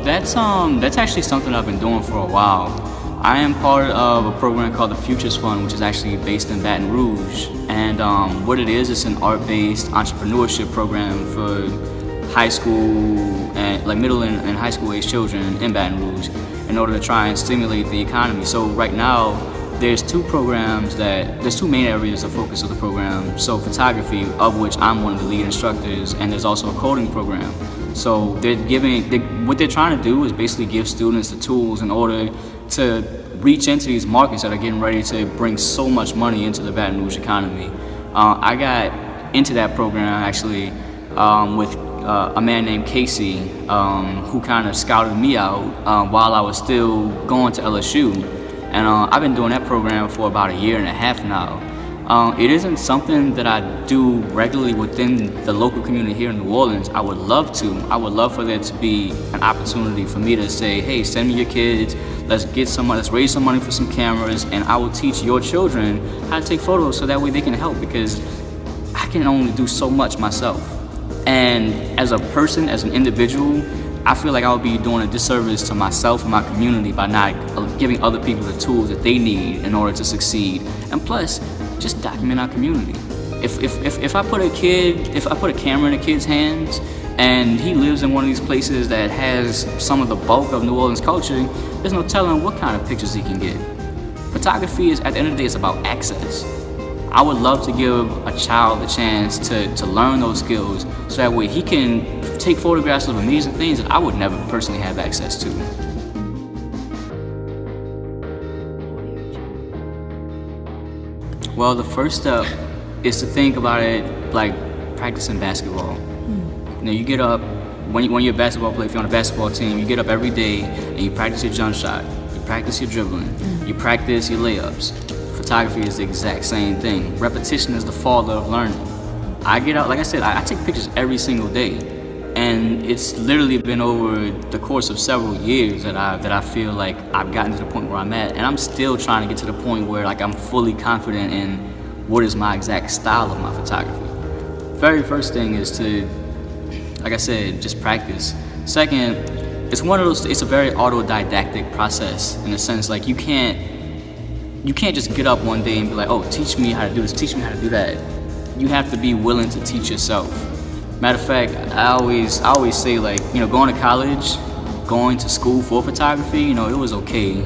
That's actually something I've been doing for a while. I am part of a program called the Futures Fund, which is actually based in Baton Rouge. And what it is, it's an art-based entrepreneurship program for high school and like middle and high school age children in Baton Rouge in order to try and stimulate the economy. So right now, there's two main areas of focus of the program. So photography, of which I'm one of the lead instructors, and there's also a coding program. So what they're trying to do is basically give students the tools in order to reach into these markets that are getting ready to bring so much money into the Baton Rouge economy. I got into that program actually with a man named Casey, who kind of scouted me out while I was still going to LSU. And I've been doing that program for about 1.5 years now. It isn't something that I do regularly within the local community here in New Orleans. I would love to. I would love for there to be an opportunity for me to say, hey, send me your kids, let's raise some money for some cameras, and I will teach your children how to take photos so that way they can help, because I can only do so much myself. And as a person, as an individual, I feel like I would be doing a disservice to myself and my community by not giving other people the tools that they need in order to succeed. And plus, just document our community. If I put a camera in a kid's hands and he lives in one of these places that has some of the bulk of New Orleans culture, there's no telling what kind of pictures he can get. Photography is, at the end of the day, it's about access. I would love to give a child the chance to learn those skills so that way he can take photographs of amazing things that I would never personally have access to. Well, the first step is to think about it like practicing basketball. You know, you get up, when you're a basketball player, if you're on a basketball team, you get up every day and you practice your jump shot, you practice your dribbling, you practice your layups. Photography is the exact same thing. Repetition is the father of learning. I get out, like I said, I take pictures every single day. And it's literally been over the course of several years that I feel like I've gotten to the point where I'm at, and I'm still trying to get to the point where like I'm fully confident in what is my exact style of my photography. Very first thing is to, like I said, just practice. Second, it's a very autodidactic process in a sense. Like you can't just get up one day and be like, oh, teach me how to do this, teach me how to do that. You have to be willing to teach yourself. Matter of fact, I always say, like, you know, going to college, going to school for photography, you know, it was okay.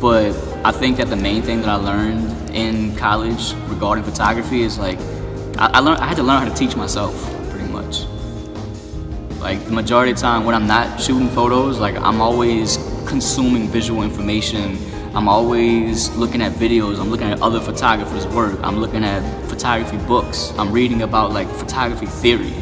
But I think that the main thing that I learned in college regarding photography is like, I had to learn how to teach myself, pretty much. Like the majority of the time when I'm not shooting photos, like I'm always consuming visual information. I'm always looking at videos, I'm looking at other photographers' work, I'm looking at photography books, I'm reading about like photography theory.